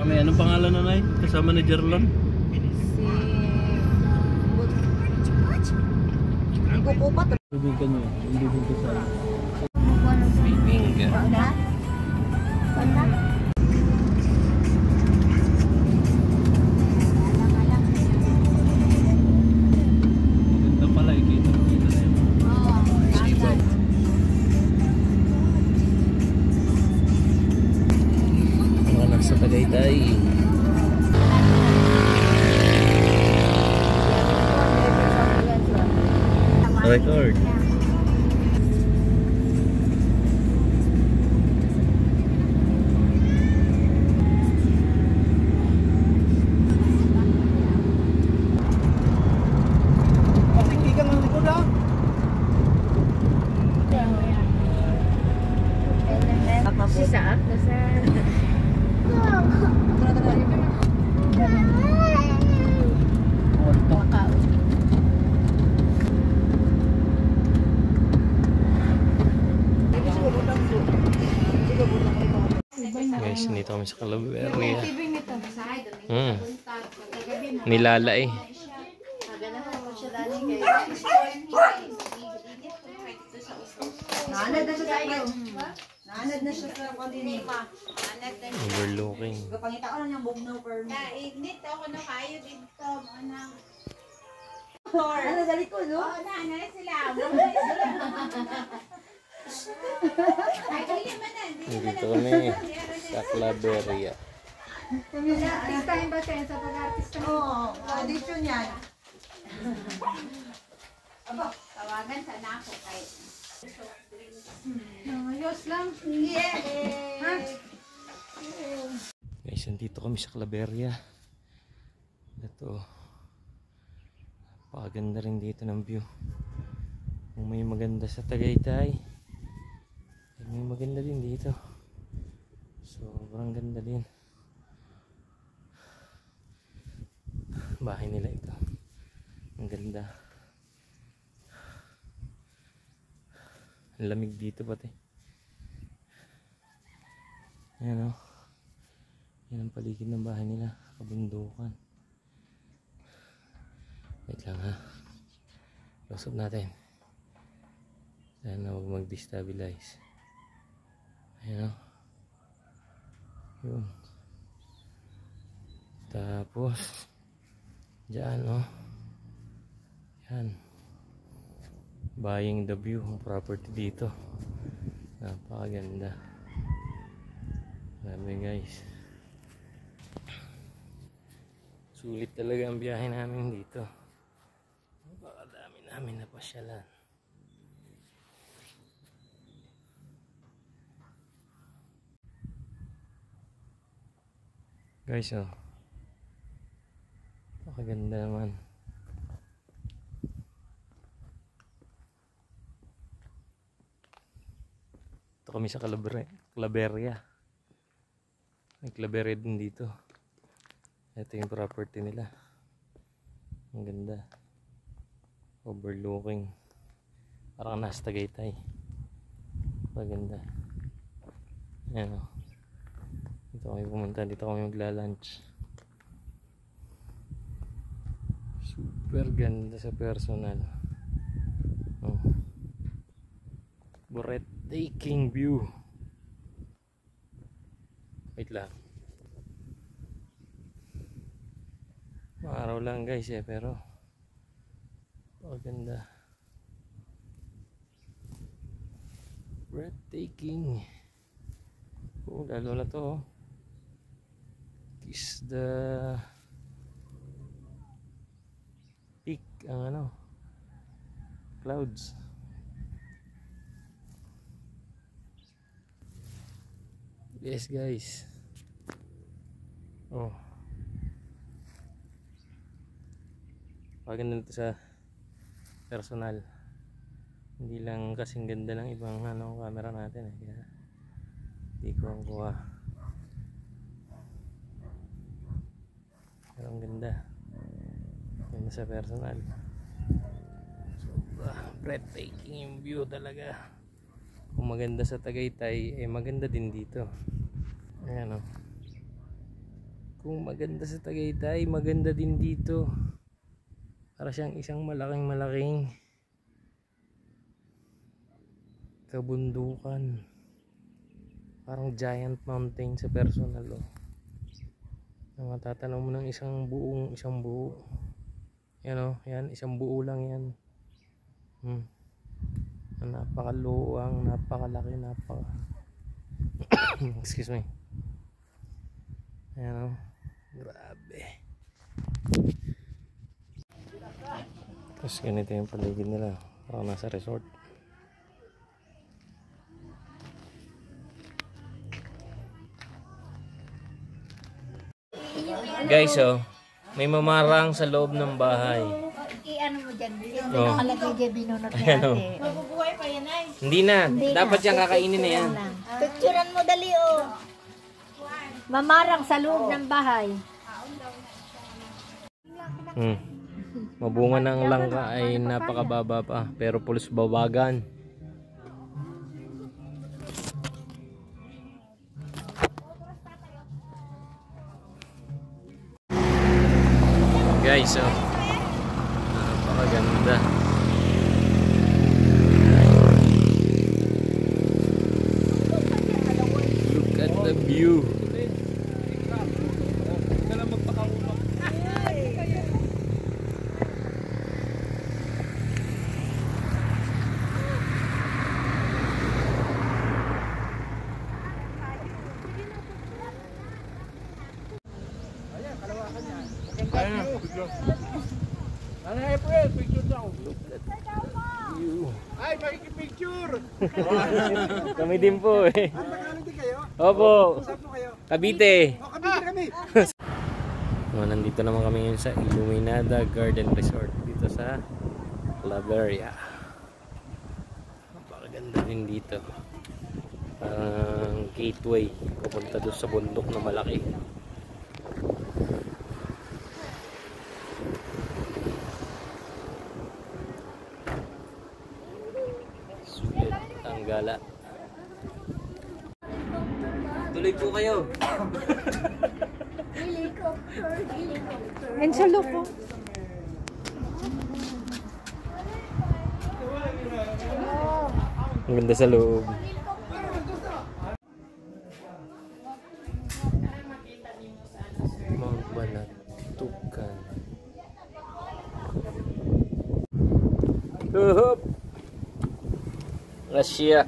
May anong pangalan na Nay? Kasama ni Jerlon? Hindi ko po pa. Bibigan nyo. Hindi ko sa... Bibingka. Wala? Wala? Maganda pala eh. Kita na yun. Sibaw. Mga anak sa Tagaytay. Record. Patiktikan ng likod ha? Sisa? Guys, dito kami sa Calaveria. Nilala eh. Nanad na siya sa iyo. Nanad na siya sa kanina. Overlooking. Kapangita ko lang yung bugnaw per me. Ignit ako na kayo dito. Ano sa likod, no? Oo, na sila. Dito kami sa Calaveria. Artistahin ba siya sa pag-artista? Oo, audition yan. Tawagan sana ako kay... Ayos lang. Guys, nandito kami sa Calaveria. Ito. Napakaganda rin dito ng view. Kung may maganda sa Tagaytay, may maganda din dito. Sobrang ganda din. Bahay nila ito. Ang ganda. Ang lamig dito pati. Ayan o. Yan ang paligid ng bahay nila. Kabundukan. Wait lang ha. Close up natin. Sana huwag mag-destabilize. Ayan o. Yun. Tapos dyan o. Yan. Buying the view ang property dito. Napakaganda. Grabe guys. Sulit talaga ang biyahe namin dito. Napakadami namin napasyalan. Guys oh. Napakaganda naman. Ito kami sa Calaveria. May Calaveria din dito. Ito yung property nila. Ang ganda. Overlooking. Parang nasa Tagaytay. Maganda. Ayan o. Dito kami pumunta. Dito kami magla-lunch. Super ganda sa personal. Oh. Breathtaking view. Wait lang. Araw lang guys eh, pero maganda. Breathtaking. Oh, lalo na to. Kiss the peak ang ano, clouds. Yes guys. Oh. Paganda nito sa personal. Hindi lang kasing ganda ng ibang ano camera natin eh. Kaya hindi ko ang kuha. Pero ang ganda. Ganda sa personal. Breathtaking yung view talaga. Kung maganda sa Tagaytay, eh maganda din dito. Ayan o. Kung maganda sa Tagaytay, maganda din dito. Para siyang isang malaking kabundukan. Parang giant mountain sa personal, oh. Na matatanaw mo ng isang buo. Yan, oh, yan, isang buo lang yan. Napakaluwang, napakalaki, excuse me. Ayan, oh. Grabe. Tapos ganito yung paligid nila. Parang nasa resort. Guys, oh, may mamarang sa loob ng bahay. I-ano mo dyan, Oh. nakalagay dyan binunot ni Ayan, oh. ate. Mabubuhay pa yan ay. Hindi na. Dapat siyang kakainin na yan. Picturean mo dali, oh. Mamarang sa loob ng bahay. Mabunga ng langka ay napakababa pa. Pero pulos bawagan. Guys, oh. Napakaganda. Look at the view. Ay, makikipicture! Kami din po eh. Din kayo? Opo. Saan po kayo? Cavite. O, kami! Nandito naman kami ngayon sa Iluminada Garden Resort dito sa Claveria. Napakaganda din dito. Parang gateway papunta doon sa bundok na malaki. Sulit ang gala. Tuloy po kayo. And sa loob, oh. Ang ganda sa loob. Mount Balatukan. Hup! Russia.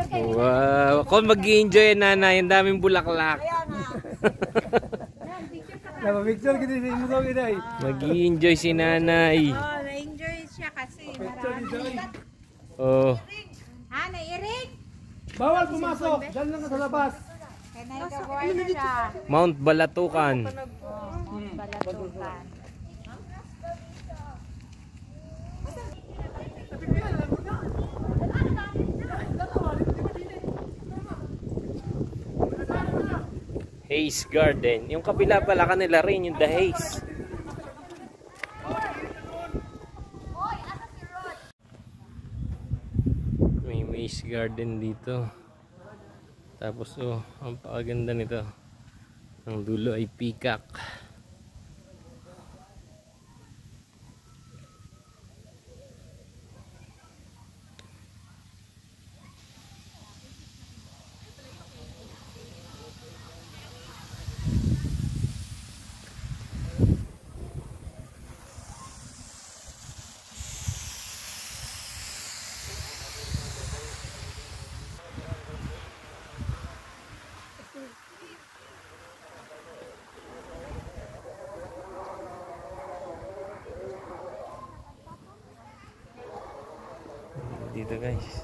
Wow, ako mag-i-enjoy nanay, ang daming bulaklak. Napapicture kita sa imo daw kita eh. Mag-i-enjoy si nanay. Oh, na-enjoy siya kasi marami. Oh, Ha, nairing? Bawal pumasok! Diyan lang ka sa labas! Kaya naigabuhay na siya. Mount Balatukan. Balatukan. Haze Garden. Yung kabila pala kanila rin, yung The Haze. May Haze Garden dito. Tapos oh, ang pakaganda nito. Ang dulo ay peacock. Dito guys.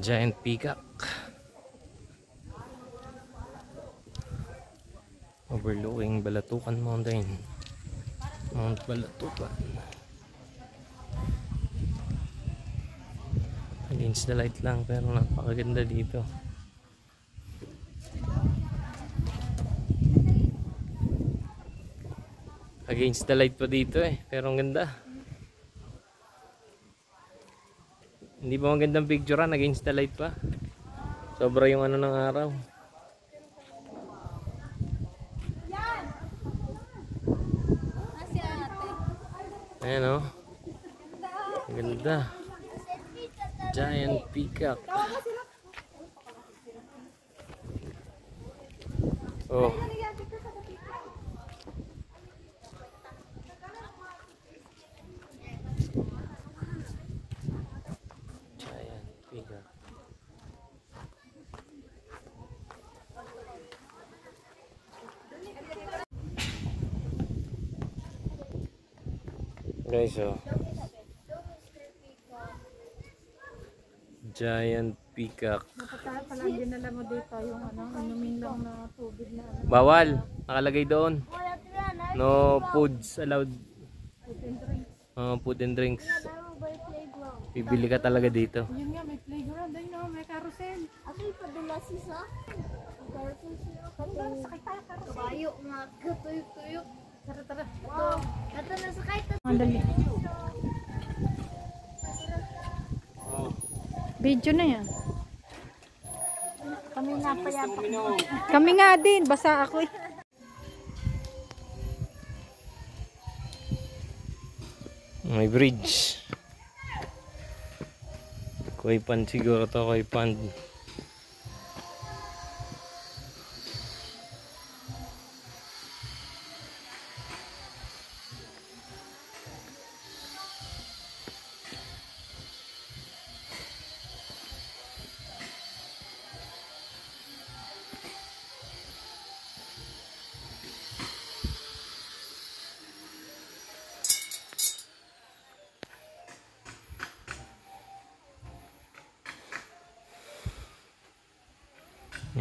Giant peacock. Overlooking Balatukan Mountain. Mount Balatukan. Against the light lang pero napakaganda dito. Against the light pa dito pero ang ganda. Hindi ba magandang picturean against the light pa? Sobra yung ano ng araw. Ayan o. Ang ganda. Giant peacock. Oh. Giant peacock. Guys, oh. Giant peacock. Dapat pala dinala mo dito yung inumin lang na tubig na Bawal. Nakalagay doon. No foods allowed. Food and drinks. Bibili ka talaga dito. Yun nga, may playground. Ayun na, may carousel. Ako ipadula siya. Sakay tayo carousel. Kabayo nga, katuyok-tuyok. Tara, tara. Ito na sakay to. Andali. Video na yan. Kami na payapa. Kami nga din, basa ako eh. May bridge. Koi Pond siguro to, Koi Pond.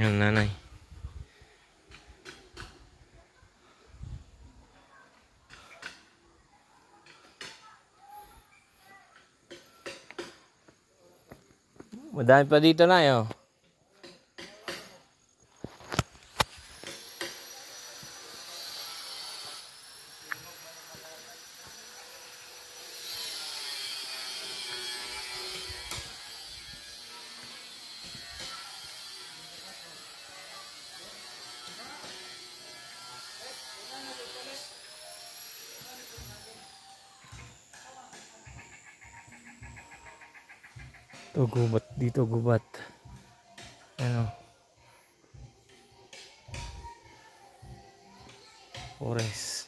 Yan, nanay. Madami pa dito na yo. Ito gubat dito, gubat. Ano? Forest.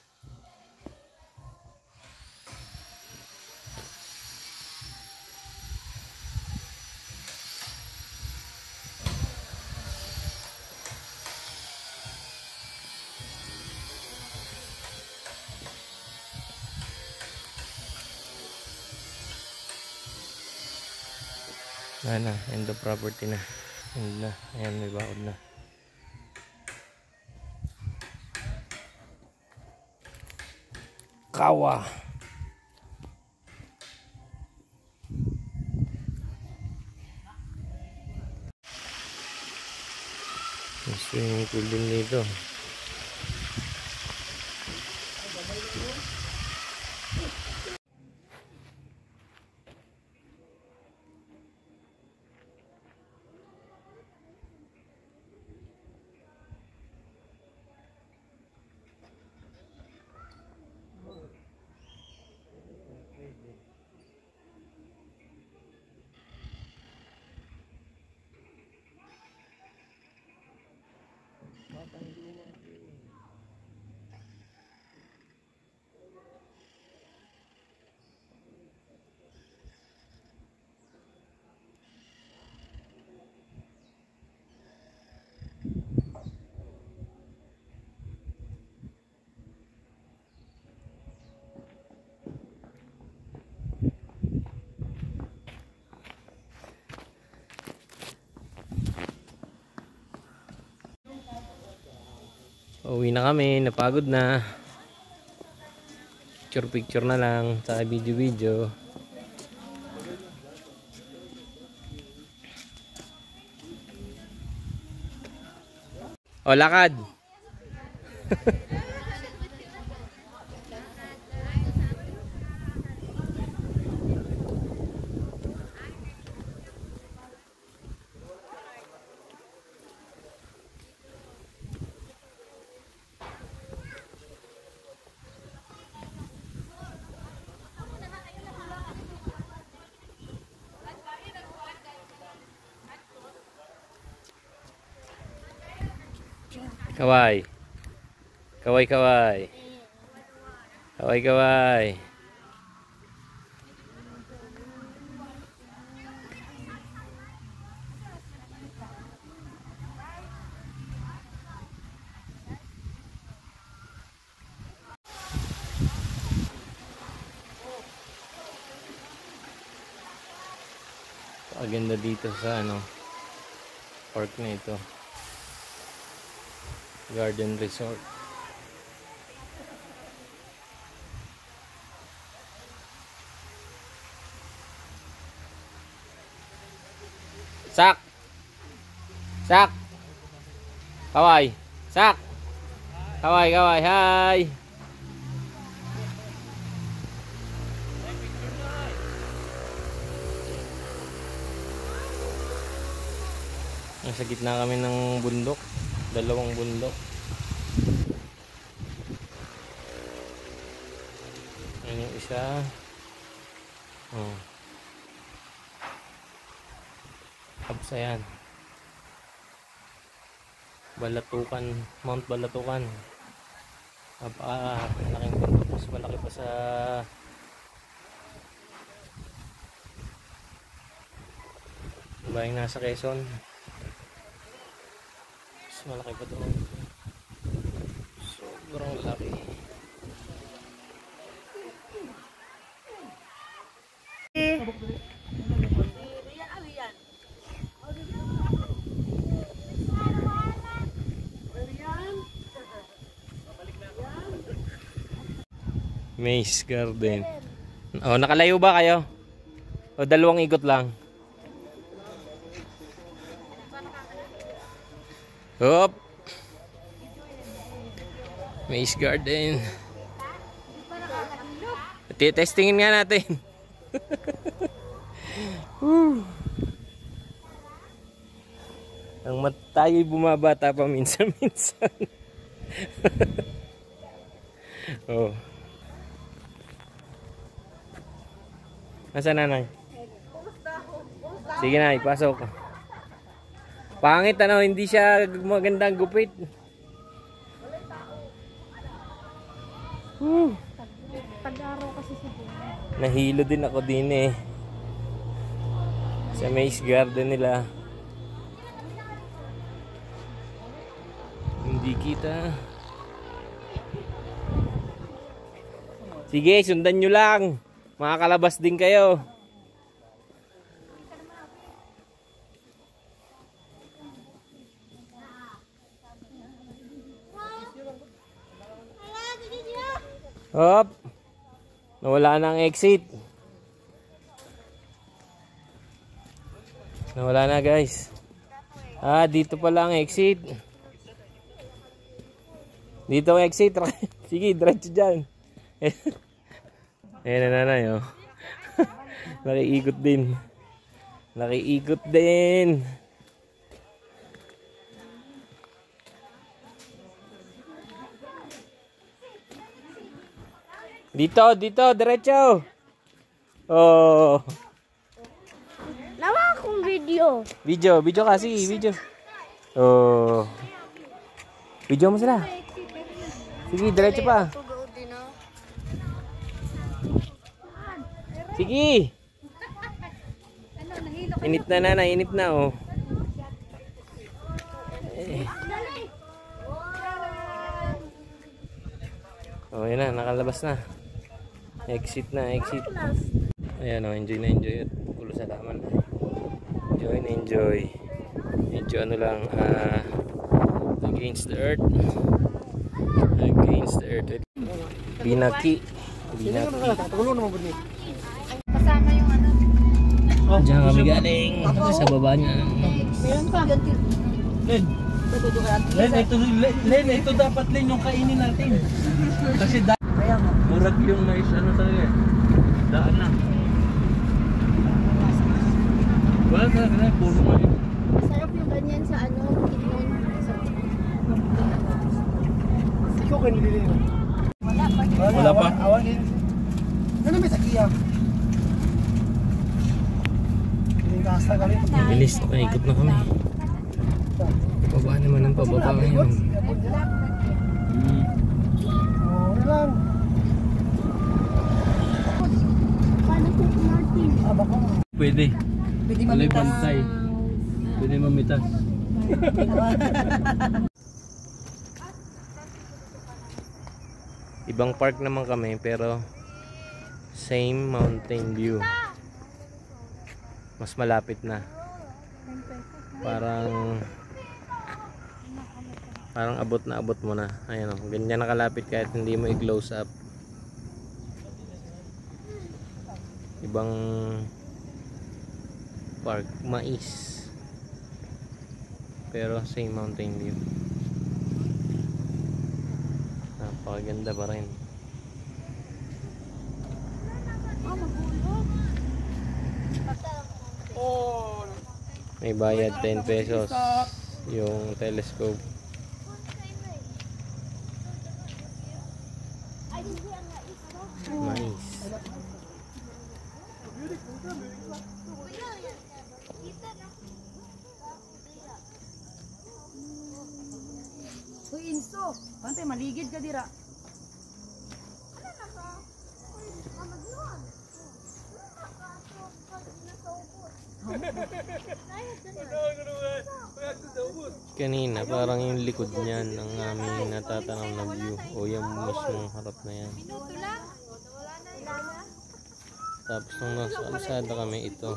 Na, end of property na. End na. Ayan, may bakod na. Kawa. May swimming pool din dito. Batang Luma. Uwi na kami, napagod na. Picture na lang, saka video. O, lakad. Kaway. Kaway. Aganda dito sa park na ito. Garden Resort. Sak. Kaway. Sak. Kaway. Hi. Nasa gitna kami ng bundok. Dalawang bundok. Ayan yung isa. Tapos ayan. Balatukan. Mount Balatukan. Malaking bundok. Mas malaki pa sa bayang nasa Quezon. Malaki pa doon. Sobrang laki. Maze Garden. Oh, nakalayo ba kayo? O dalawang ikot lang? Hop. Maze Garden. Testingin nga natin. Ang tayo'y bumabata pa minsan-minsan. Oh. Nasaan nanay? Sige na, ipasok. Pangit hindi siya magandang gupit. Tag-araw kasi si Jim. Nahilo din ako din sa Maze Garden nila. Hindi kita. Sige, sundan nyo lang. Makakalabas din kayo. Hop. Nawala na ang exit. Nawala na, guys. Dito pala ang exit. Dito ang exit. Sige, diretso dyan. Ayan na nanay, oh. Nakiikot din. Dito, diretso. Oh. Nawa akong video. Video kasi, video. Oh. Video mo sila. Sige, diretso pa. Sige. Init na nanay, oh. Oh, yun na, nakalabas na. Exit. Ayan, oh, enjoy at pulo sa laman. Enjoy. Medyo against the earth. Against the earth. Binaki. Kasama yung ano. Diyan kami galing. Sa baba niya. Meron pa. Len, ito dapat Len yung kainin natin. Kasi murag yung mais ano talaga eh. Daan na. Wala talaga, puro mais. Sarap yung ganyan sa ano, kinon. Wala pa. Bilis na ikot na kami. Pababa naman ang pababa ngayon. Pwede. Pwede bantay. Pwede mamitas. Ibang park naman kami pero same mountain view. Mas malapit na. Parang abot na abot mo na. Ayan o, ganyan nakalapit kahit hindi mo i-close up. Ibang park, mais. Pero same mountain view. Napakaganda pa rin. May bayad 10 pesos yung telescope. Mais. Uy, Inso. Pante, maligid ka dira. Kanina parang yung likod niyan ang aming natatanaw na view o yung mismong harap na yan. Tapos nung nasa kalsada kami ito.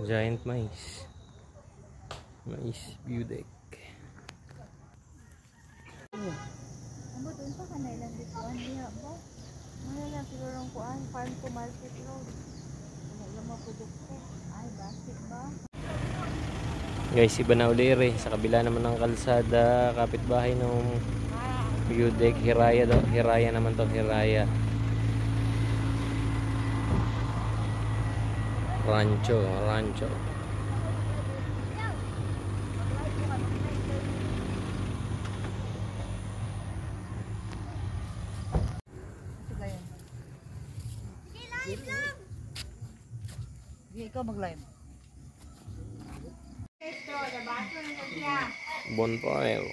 Giant mais. Mais view deck. Amo doon pa kanailan dito. Niya ba? Wala siguro ang kuan farm to market road. Wala mo produkto. Ay, basket ba? Guys, iba na uli sa kabila naman ng kalsada, kapitbahay ng view deck. Hiraya daw. Hiraya naman to, Hiraya. Rancho. Sige, ikaw mag-live. Bonfire.